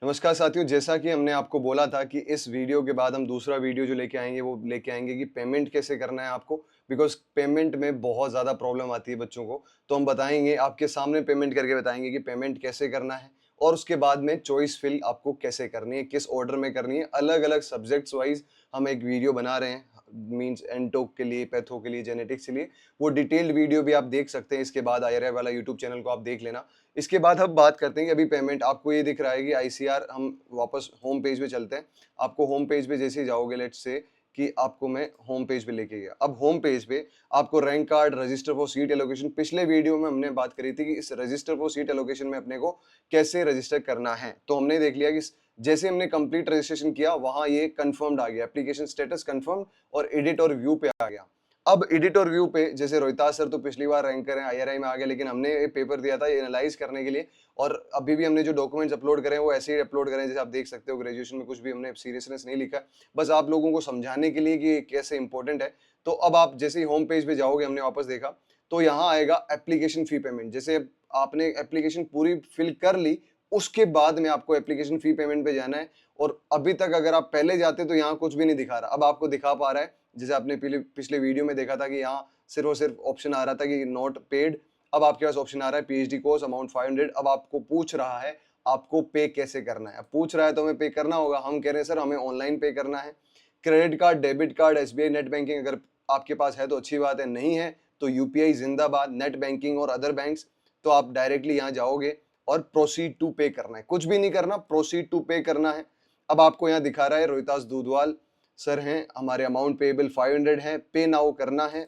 नमस्कार साथियों, जैसा कि हमने आपको बोला था कि इस वीडियो के बाद हम दूसरा वीडियो जो लेके आएँगे वो लेके आएँगे कि पेमेंट कैसे करना है आपको। बिकॉज़ पेमेंट में बहुत ज़्यादा प्रॉब्लम आती है बच्चों को। तो हम बताएँगे, आपके सामने पेमेंट करके बताएँगे कि पेमेंट कैसे करना है और उसके बाद में चॉइस फिल आपको कैसे करनी है, किस ऑर्डर में करनी है। अलग-अलग सब्जेक्ट्स वाइज़ हम एक वीडियो बना रहे हैं। मीन्स एनटोक के लिए, पैथो के लिए, जेनेटिक्स के लिए। वो डिटेल्ड वीडियो भी आप देख सकते हैं। इसके बाद आईआरआई वाला यूट्यूब चैनल को आप देख लेना। इसके बाद हम बात करते हैं कि अभी पेमेंट आपको ये दिख रहा है कि आईसीआर, हम वापस होम पेज पे चलते हैं। आपको होम पेज पे जैसे ही जाओगे, लेट्स से कि आपको मैं होम पेज पे लेके गया। अब होम पेज पे आपको rank card, register for seat allocation, पिछले वीडियो में हमने बात करी थी कि इस रजिस्टर फॉर सीट एलोकेशन में अपने को कैसे रजिस्टर करना है। तो हमने देख लिया कि जैसे हमने कंप्लीट रजिस्ट्रेशन किया, वहां ये कंफर्म्ड आ गया, एप्लीकेशन स्टेटस कंफर्म्ड और एडिट और व्यू पे आ गया। अब एडिट और व्यू पे जैसे रोहितास सर तो पिछली बार रैंकर हैं, आईआरआई में आ गए, लेकिन हमने एक पेपर दिया था ये एनालाइज करने के लिए। और अभी भी हमने जो डॉक्यूमेंट्स अपलोड करे हैं वो ऐसे ही अपलोड करें जैसे आप देख सकते हो। ग्रेजुएशन में कुछ भी हमने सीरियसनेस नहीं लिखा, बस आप लोगों को समझाने के लिए कि ये कैसे इंपॉर्टेंट है। तो अब आप जैसे ही होम पेज पे जाओगे, हमने वापस देखा तो यहाँ आएगा एप्लीकेशन फी पेमेंट। जैसे आपने एप्लीकेशन पूरी फिल कर ली, उसके बाद में आपको एप्लीकेशन फी पेमेंट पे जाना है। और अभी तक अगर आप पहले जाते तो यहाँ कुछ भी नहीं दिखा रहा, अब आपको दिखा पा रहा है। जैसे आपने पिछले वीडियो में देखा था कि यहाँ सिर्फ और सिर्फ ऑप्शन आ रहा था कि नॉट पेड। अब आपके पास ऑप्शन आ रहा है पीएचडी कोर्स अमाउंट 500। अब आपको पूछ रहा है आपको पे कैसे करना है। अब पूछ रहा है तो हमें पे करना होगा। हम कह रहे हैं सर हमें ऑनलाइन पे करना है। Credit card, debit card, SBI net banking अगर आपके पास है तो अच्छी बात है, नहीं है तो यूपीआई जिंदाबाद, नेट बैंकिंग और अदर बैंक्स। तो आप डायरेक्टली यहाँ जाओगे और प्रोसीड टू पे करना है, कुछ भी नहीं करना, प्रोसीड टू पे करना है। अब आपको यहाँ दिखा रहा है रोहितास दूधवाल सर हैं, हमारे अमाउंट पेएबल 500 है, पे नाउ करना है।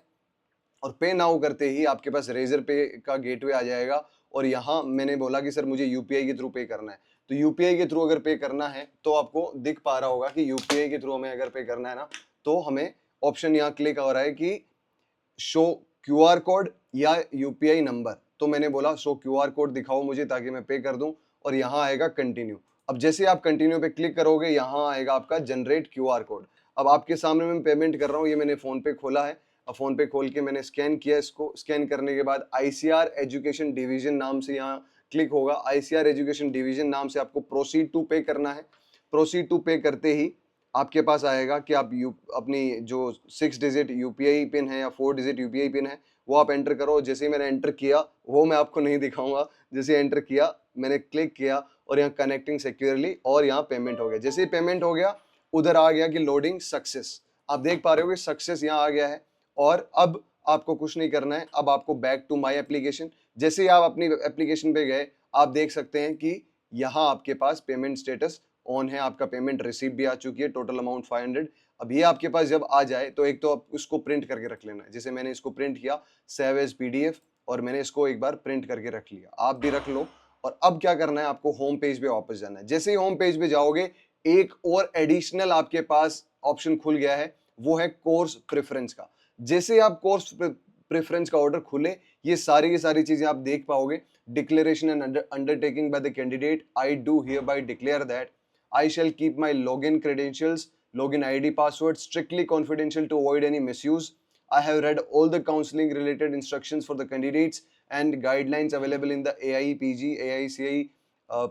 और पे नाउ करते ही आपके पास रेजर पे का गेटवे आ जाएगा। और यहाँ मैंने बोला कि सर मुझे यूपीआई के थ्रू पे करना है। तो यूपीआई के थ्रू अगर पे करना है तो आपको दिख पा रहा होगा कि यूपीआई के थ्रू हमें अगर पे करना है ना, तो हमें ऑप्शन यहाँ क्लिक हो रहा है कि शो क्यूआर कोड या यूपीआई नंबर। तो मैंने बोला शो क्यूआर कोड दिखाओ मुझे ताकि मैं पे कर दूं। और यहाँ आएगा कंटिन्यू। अब जैसे आप कंटिन्यू पे क्लिक करोगे, यहाँ आएगा आपका जनरेट क्यूआर कोड। अब आपके सामने मैं पेमेंट कर रहा हूँ, ये मैंने फोन पे खोला है। अब फोन पे खोल के मैंने स्कैन किया, इसको स्कैन करने के बाद आईसीआर एजुकेशन डिवीजन नाम से यहाँ क्लिक होगा। आईसीआर एजुकेशन डिवीजन नाम से आपको प्रोसीड टू पे करना है। प्रोसीड टू पे करते ही आपके पास आएगा कि आप अपनी जो 6 डिजिट यूपीआई पिन है या 4 डिजिट यूपीआई पिन है वो आप एंटर करो। जैसे ही मैंने एंटर किया, वो मैं आपको नहीं दिखाऊंगा, जैसे एंटर किया मैंने क्लिक किया और यहाँ कनेक्टिंग सिक्योरली और यहाँ पेमेंट हो गया। जैसे ही पेमेंट हो गया, उधर आ गया कि लोडिंग सक्सेस। आप देख पा रहे हो कि सक्सेस यहाँ आ गया है। और अब आपको कुछ नहीं करना है, अब आपको बैक टू माई एप्लीकेशन। जैसे ही आप अपनी एप्लीकेशन पे गए, आप देख सकते हैं कि यहाँ आपके पास पेमेंट स्टेटस ऑन है, आपका पेमेंट रिसीव भी आ चुकी है, टोटल अमाउंट 500। अब ये आपके पास जब आ जाए तो एक तो आप उसको प्रिंट करके रख लेना है। जैसे मैंने इसको प्रिंट किया, सेव एज पीडीएफ, और मैंने इसको एक बार प्रिंट करके रख लिया, आप भी रख लो। और अब क्या करना है, आपको होम पेज पे वापस जाना है। जैसे ही होम पेज पे जाओगे, एक और एडिशनल आपके पास ऑप्शन खुल गया है, वो है कोर्स प्रेफरेंस का। जैसे ही आप कोर्स प्रेफरेंस का ऑर्डर खुले, ये सारी की सारी चीजें आप देख पाओगे। Declaration and undertaking by the candidate, I do here bye declare that I shall keep my login credentials, login ID, password strictly confidential to avoid any misuse. I have read all the counseling related instructions for the candidates and guidelines available in the AIPG, AICI,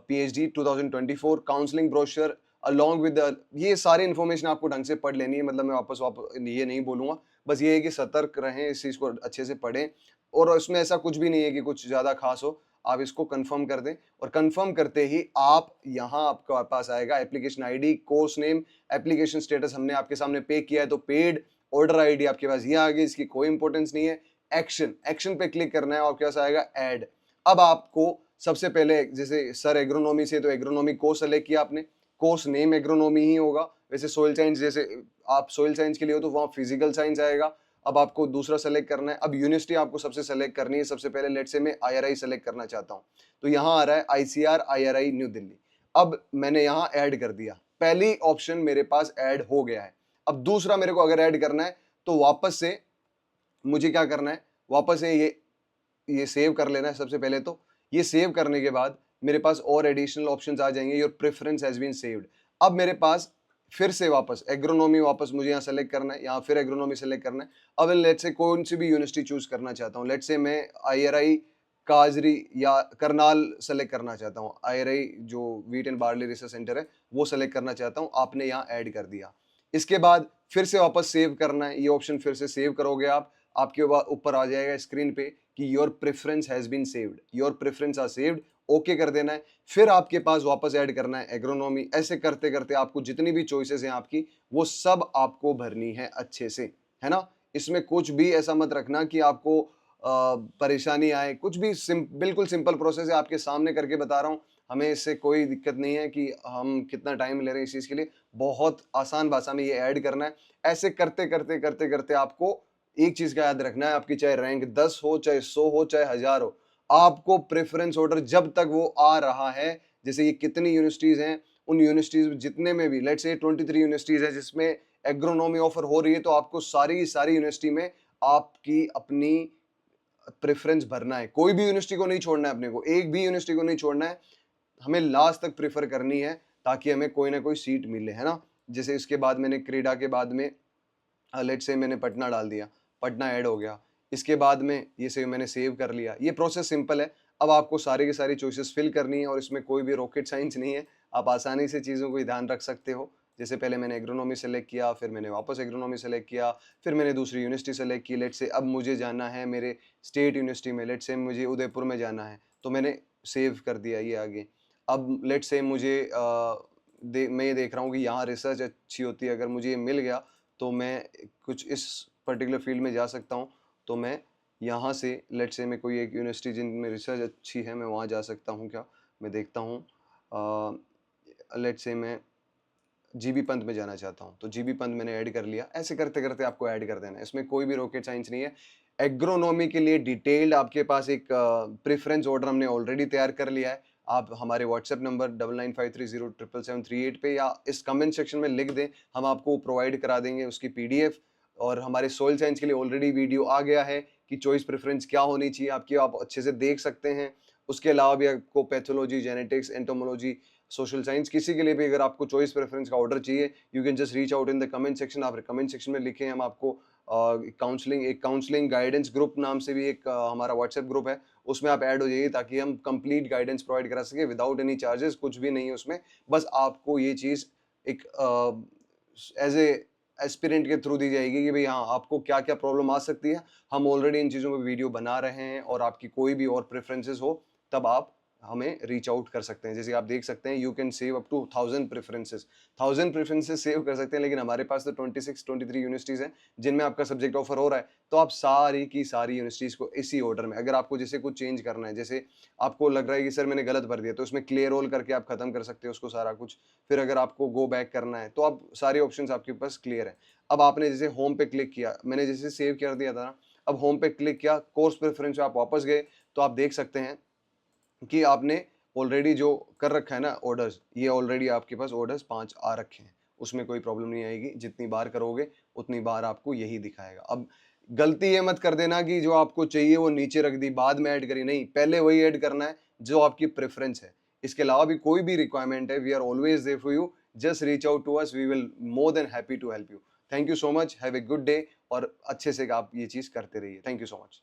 PhD 2024 counseling brochure along with the, ये सारी information आपको ढंग से पढ़ लेनी है। मतलब मैं वापस ये नहीं बोलूंगा, बस ये है कि सतर्क रहें, इस चीज को अच्छे से पढ़ें। और उसमें ऐसा कुछ भी नहीं है कि कुछ ज्यादा खास हो, आप इसको कंफर्म कर दें। और कंफर्म करते ही आप यहाँ आपके पास आएगा application ID, course name, application status हमने आपके सामने पे किया है तो पेड, ऑर्डर आईडी आपके पास ये आ गई, इसकी कोई इंपॉर्टेंस नहीं है। एक्शन, एक्शन पे क्लिक करना है और आपके पास आएगा ऐड। अब आपको सबसे पहले, जैसे सर एग्रोनॉमी से, तो एग्रोनॉमी कोर्स सेलेक्ट किया आपने, कोर्स नेम एग्रोनॉमी ही होगा। वैसे सोइल साइंस, जैसे आप सोइल साइंस के लिए हो तो वहाँ फिजिकल साइंस आएगा। अब आपको दूसरा सेलेक्ट करना है। अब यूनिवर्सिटी आपको सबसे सेलेक्ट करनी है। सबसे पहले लेट से मैं आईआरआई सेलेक्ट करना चाहता हूँ, तो यहाँ आ रहा है आईसीआर आईआरआई न्यू दिल्ली। अब मैंने यहाँ ऐड कर दिया, पहली ऑप्शन मेरे पास ऐड हो गया है। अब दूसरा मेरे को अगर ऐड करना है तो वापस से मुझे क्या करना है, वापस से ये सेव कर लेना है। सबसे पहले तो ये सेव करने के बाद मेरे पास और एडिशनल ऑप्शंस आ जाएंगे, your preference has been saved. अब मेरे पास फिर से वापस एग्रोनॉमी, वापस मुझे यहाँ सेलेक्ट करना है, यहाँ फिर एग्रोनॉमी सेलेक्ट करना है। अब लेट से कौन सी भी यूनिवर्सिटी चूज करना चाहता हूँ, लेट से मैं आईआरआई काजरी या करनाल सेलेक्ट करना चाहता हूँ, आईआरआई जो wheat and barley research centre है वो सेलेक्ट करना चाहता हूँ, आपने यहाँ ऐड कर दिया। इसके बाद फिर से वापस सेव करना है, ये ऑप्शन फिर से सेव करोगे आप, आपके ऊपर आ जाएगा स्क्रीन पे कि your preference has been saved, your preference are saved, okay कर देना है। फिर आपके पास वापस ऐड करना है एग्रोनॉमी। ऐसे करते करते आपको जितनी भी चॉइसेस हैं आपकी, वो सब आपको भरनी है अच्छे से, है ना। इसमें कुछ भी ऐसा मत रखना कि आपको परेशानी आए, कुछ भी बिल्कुल सिंपल प्रोसेस है, आपके सामने करके बता रहा हूँ। हमें इससे कोई दिक्कत नहीं है कि हम कितना टाइम ले रहे हैं इस चीज़ के लिए, बहुत आसान भाषा में ये ऐड करना है। ऐसे करते करते करते करते आपको एक चीज़ का याद रखना है, आपकी चाहे रैंक 10 हो, चाहे 100 हो, चाहे 1000 हो, आपको प्रेफरेंस ऑर्डर जब तक वो आ रहा है, जैसे ये कितनी यूनिवर्सिटीज़ हैं, उन यूनिवर्सिटीज़ जितने में भी लेट्स से 23 यूनिवर्सिटीज़ है जिसमें एग्रोनॉमी ऑफर हो रही है, तो आपको सारी सारी यूनिवर्सिटी में आपकी अपनी प्रेफ़रेंस भरना है। कोई भी यूनिवर्सिटी को नहीं छोड़ना है अपने को, एक भी यूनिवर्सिटी को नहीं छोड़ना है। हमें लास्ट तक प्रेफ़र करनी है ताकि हमें कोई ना कोई सीट मिले, है ना? जैसे इसके बाद मैंने क्रीडा के बाद में लेट्स से मैंने पटना डाल दिया, पटना ऐड हो गया। इसके बाद में ये मैंने सेव कर लिया। ये प्रोसेस सिंपल है। अब आपको सारी की सारी चॉइसेस फिल करनी है और इसमें कोई भी रॉकेट साइंस नहीं है। आप आसानी से चीज़ों को ध्यान रख सकते हो। जैसे पहले मैंने एग्रोनॉमी सेलेक्ट किया, फिर मैंने वापस एग्रोनॉमी सेलेक्ट किया, फिर मैंने दूसरी यूनिवर्सिटी सेलेक्ट की। लेट्स से अब मुझे जाना है मेरे स्टेट यूनिवर्सिटी में, लेट्स से मुझे उदयपुर में जाना है, तो मैंने सेव कर दिया ये आगे। अब लेट्स से मुझे मैं ये देख रहा हूँ कि यहाँ रिसर्च अच्छी होती है, अगर मुझे ये मिल गया तो मैं कुछ इस पर्टिकुलर फील्ड में जा सकता हूँ। तो मैं यहाँ से लेट्स से मैं कोई एक यूनिवर्सिटी जिनमें रिसर्च अच्छी है, मैं वहाँ जा सकता हूँ क्या? मैं देखता हूँ। लेट्स से मैं जीबी पंत में जाना चाहता हूँ, तो जीबी पंत मैंने ऐड कर लिया। ऐसे करते-करते आपको ऐड कर देना है। इसमें कोई भी रॉकेट साइंस नहीं है। एग्रोनॉमी के लिए डिटेल्ड आपके पास एक प्रेफ़रेंस ऑर्डर हमने ऑलरेडी तैयार कर लिया है। आप हमारे व्हाट्सएप नंबर 9953077738 पे या इस कमेंट सेक्शन में लिख दें, हम आपको प्रोवाइड करा देंगे उसकी पीडीएफ। और हमारे सोइल साइंस के लिए ऑलरेडी वीडियो आ गया है कि चॉइस प्रेफ़रेंस क्या होनी चाहिए आपकी, आप अच्छे से देख सकते हैं। उसके अलावा भी आपको pathology, genetics, entomology, social science, किसी के लिए भी अगर आपको चॉइस प्रेफरेंस का ऑर्डर चाहिए, you can just reach out in the comment section. आप कमेंट सेक्शन में लिखें, हम आपको काउंसलिंग गाइडेंस ग्रुप नाम से भी एक हमारा व्हाट्सएप ग्रुप है, उसमें आप ऐड हो जाइए ताकि हम कंप्लीट गाइडेंस प्रोवाइड करा सकें विदाउट एनी चार्जेस। कुछ भी नहीं है उसमें, बस आपको ये चीज़ एक एज ए एस्पिरेंट के थ्रू दी जाएगी कि भाई हाँ, आपको क्या क्या प्रॉब्लम आ सकती है। हम ऑलरेडी इन चीज़ों पर वीडियो बना रहे हैं और आपकी कोई भी और प्रेफरेंसेस हो, तब आप हमें रीच आउट कर सकते हैं। जैसे आप देख सकते हैं, you can save up to 1000 preferences, 1000 preferences save कर सकते हैं। लेकिन हमारे पास तो 23 यूनिवर्सिटीज़ हैं जिनमें आपका सब्जेक्ट ऑफर हो रहा है, तो आप सारी की सारी यूनिवर्सिटीज़ को इसी ऑर्डर में, अगर आपको जैसे कुछ चेंज करना है, जैसे आपको लग रहा है कि सर मैंने गलत भर दिया, तो उसमें क्लियर ऑल करके आप खत्म कर सकते हो उसको सारा कुछ। फिर अगर आपको गो बैक करना है, तो आप सारे ऑप्शंस आपके पास क्लियर है। अब आपने जैसे होम पे क्लिक किया, मैंने जैसे सेव कर दिया था ना, अब होम पे क्लिक किया, कोर्स प्रेफरेंस पे आप वापस गए, तो आप देख सकते हैं कि आपने ऑलरेडी जो कर रखा है ना ऑर्डर्स, ये ऑलरेडी आपके पास ऑर्डर्स 5 आ रखे हैं। उसमें कोई प्रॉब्लम नहीं आएगी, जितनी बार करोगे उतनी बार आपको यही दिखाएगा। अब गलती ये मत कर देना कि जो आपको चाहिए वो नीचे रख दी, बाद में ऐड करी, नहीं, पहले वही ऐड करना है जो आपकी प्रेफ़रेंस है। इसके अलावा भी कोई भी रिक्वायरमेंट है, we are always there for you, just reach out to us, we will more than happy to help you. Thank you so much, have a good day और अच्छे से आप ये चीज़ करते रहिए। Thank you so much.